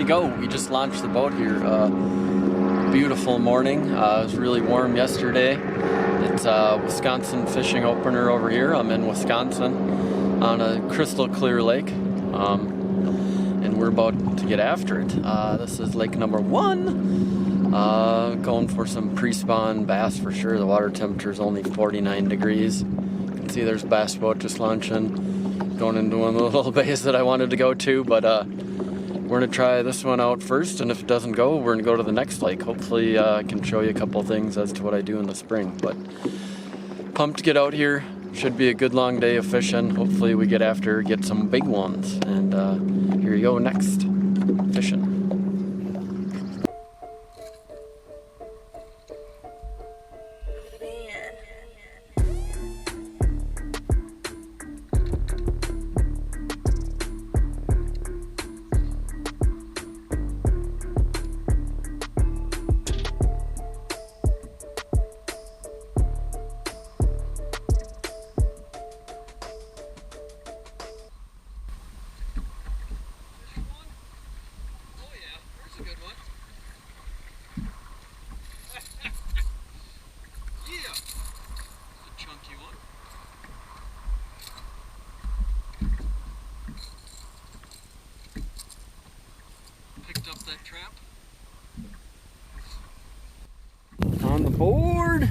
we go. We just launched the boat here. Beautiful morning. It was really warm yesterday. It's Wisconsin fishing opener over here. I'm in Wisconsin on a crystal clear lake. And we're about to get after it. This is lake number 1. Going for some pre-spawn bass for sure. The water temperature is only 49 degrees. You can see there's a bass boat just launching, going into one of the little bays that I wanted to go to, but we're going to try this one out first, and if it doesn't go, we're going to go to the next lake. Hopefully I can show you a couple things as to what I do in the spring, but pumped to get out here. Should be a good long day of fishing. Hopefully we get some big ones, and here you go next, fishing. Up that trap. On the board.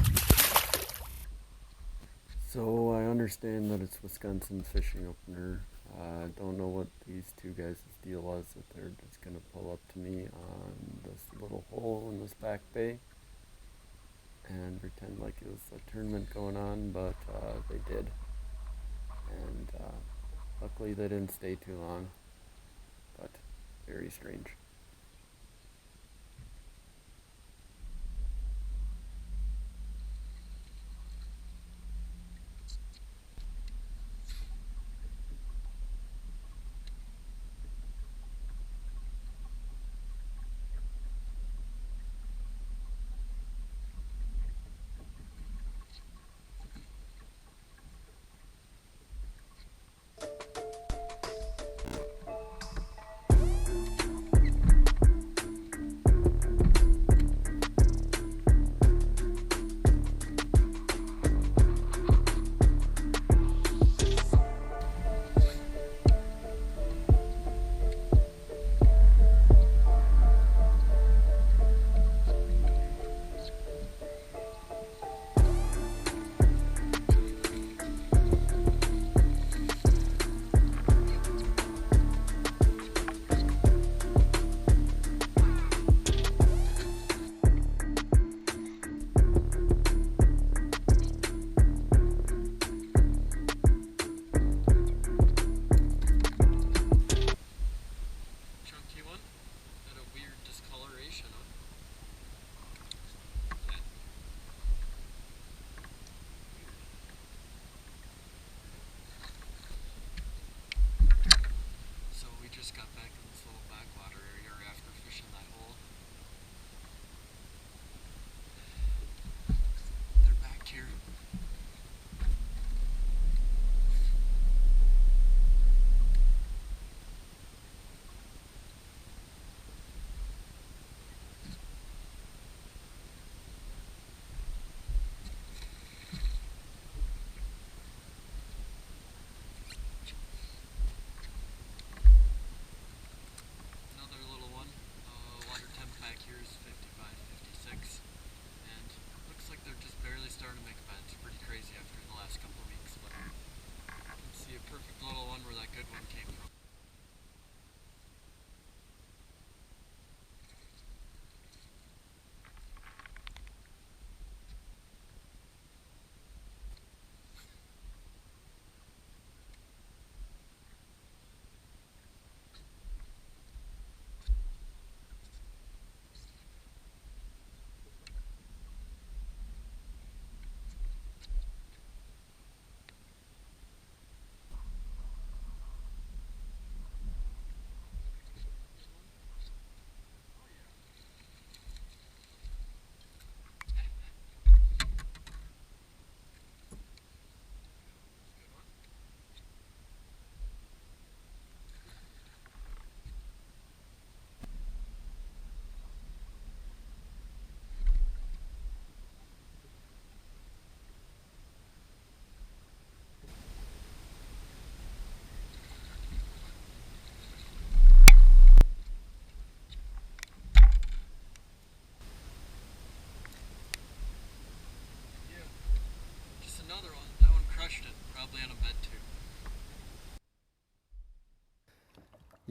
So I understand that it's Wisconsin fishing opener. I don't know what these two guys' deal was, that they're just gonna pull up to me on this little hole in this back bay and pretend like it was a tournament going on, but they did. And luckily they didn't stay too long, but very strange.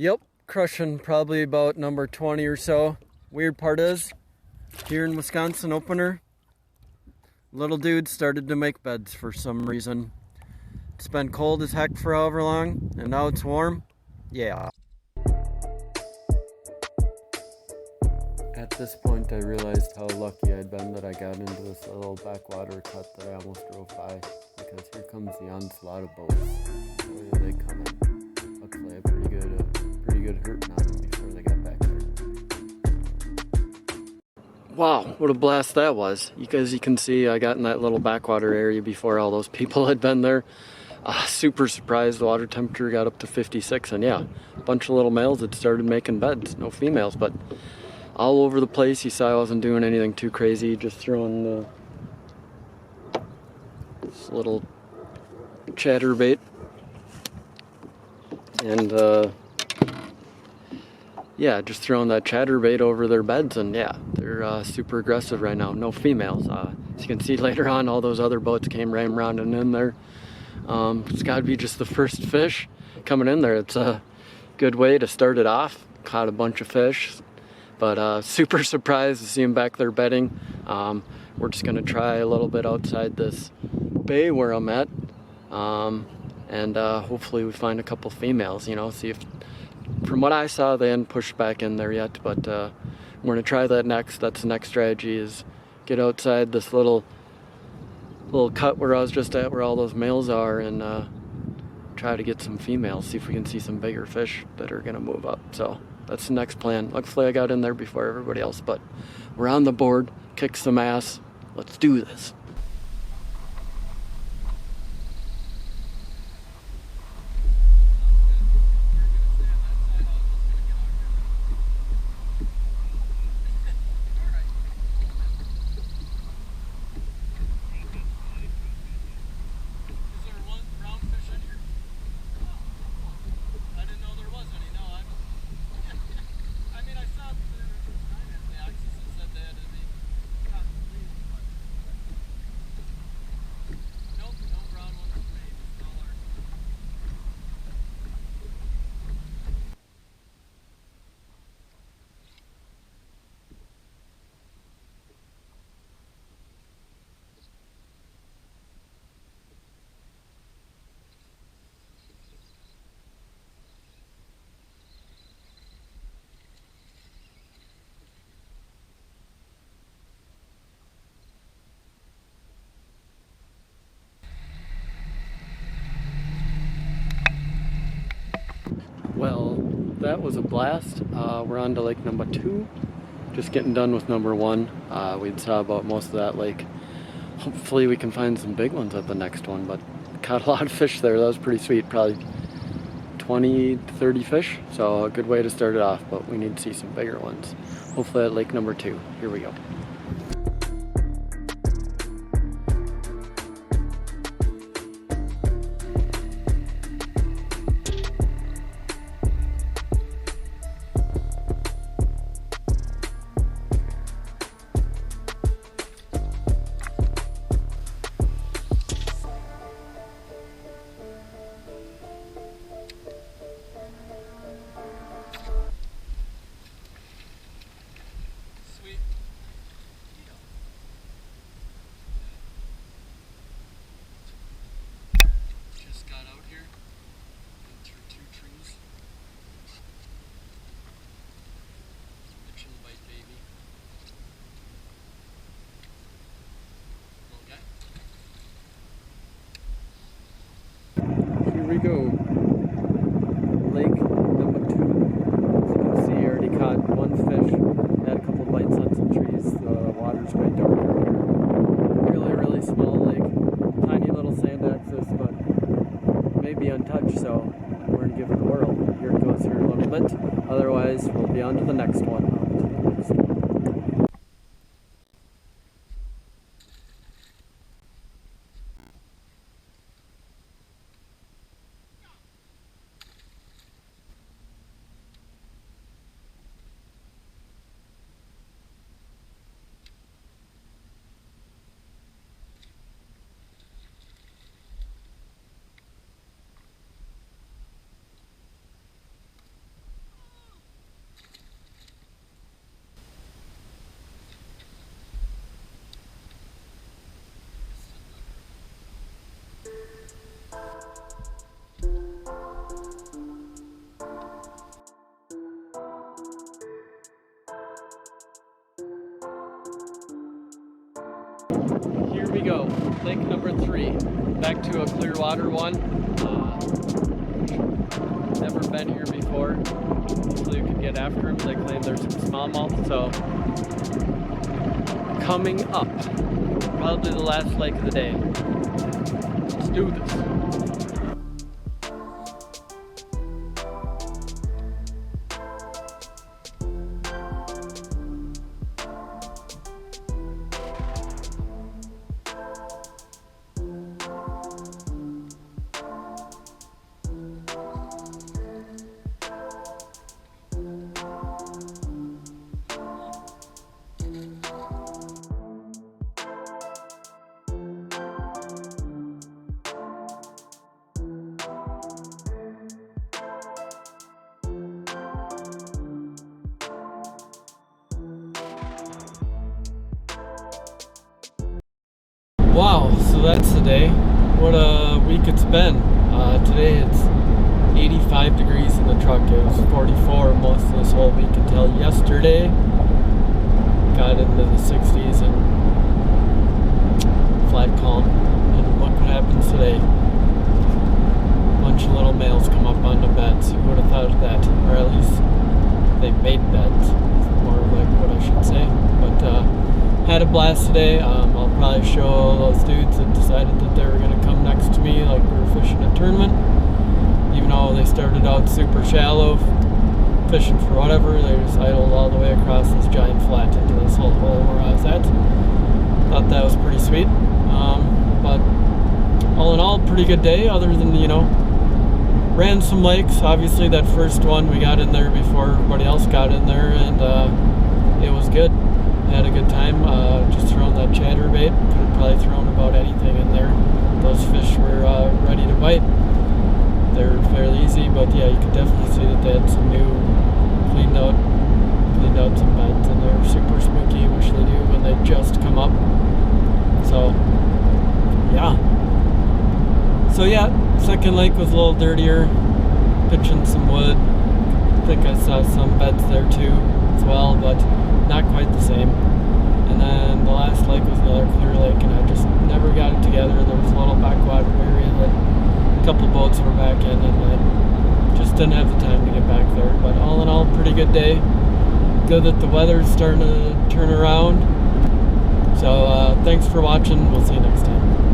Yep, crushing probably about number 20 or so. Weird part is, here in Wisconsin opener, little dude started to make beds for some reason. It's been cold as heck for however long, and now it's warm. Yeah. At this point, I realized how lucky I'd been that I got into this little backwater cut that I almost drove by, because here comes the onslaught of boats. Boy, are they coming. Luckily, I had pretty good hurting on them before they got back there. Wow, what a blast that was. As you can see, I got in that little backwater area before all those people had been there. Super surprised the water temperature got up to 56, and yeah, a bunch of little males had started making beds. No females, but all over the place. You saw I wasn't doing anything too crazy, just throwing this little chatterbait. And yeah, just throwing that chatterbait over their beds, and yeah, they're super aggressive right now. No females. As you can see later on, all those other boats came rounding in there. It's got to be just the first fish coming in there. It's a good way to start it off. Caught a bunch of fish, but super surprised to see them back there bedding. We're just gonna try a little bit outside this bay where I'm at, and hopefully we find a couple females. See if, from what I saw, they hadn't pushed back in there yet, but we're gonna try that next. That's the next strategy, is get outside this little cut where I was just at, where all those males are, and try to get some females, see if we can see some bigger fish that are gonna move up. So that's the next plan. Luckily I got in there before everybody else, but we're on the board, kick some ass, let's do this. Well, that was a blast. We're on to lake number 2. Just getting done with number 1. We saw about most of that lake. Hopefully we can find some big ones at the next one, but caught a lot of fish there. That was pretty sweet. Probably 20 to 30 fish, so a good way to start it off, but we need to see some bigger ones. Hopefully at lake number 2. Here we go. Here we go. Lake number 2. As you can see, I already caught one fish. Had a couple bites on some trees. The water's quite dark over here. Really small lake. Tiny little sand axis, but maybe untouched, so we're gonna give it a whirl. Here it goes here a little bit. Otherwise, we'll be on to the next one. Here we go, lake number 3. Back to a clear water one. Never been here before. Hopefully we can get after them. They claim there's some smallmouth, so coming up. Probably the last lake of the day. Let's do this. Wow, so that's the day. What a week it's been. Today it's 85 degrees in the truck. It was 44 most of this whole week until yesterday. Got into the 60s and flat calm. And look what happens today. A bunch of little males come up onto beds. Who would have thought of that? Or at least they made beds. More like what I should say. But had a blast today. I'll probably show those dudes that decided that they were going to come next to me like we were fishing a tournament. Even though they started out super shallow, fishing for whatever, they just idled all the way across this giant flat into this little hole where I was at. Thought that was pretty sweet. But all in all, pretty good day other than, ran some lakes. Obviously that first one we got in there before everybody else got in there, and it was good. Had a good time, just throwing that chatterbait. Could have probably thrown about anything in there. Those fish were ready to bite. They were fairly easy, but yeah, you could definitely see that they had some new, cleaned out some beds, and they were super spooky, which they do when they just come up. So yeah, second lake was a little dirtier, pitching some wood. I think I saw some beds there too as well, but not quite the same. And then the last lake was another clear lake, and I just never got it together. There was a little backwater area that a couple boats were back in, and I just didn't have the time to get back there. But all in all, pretty good day. Good that the weather's starting to turn around. So thanks for watching. We'll see you next time.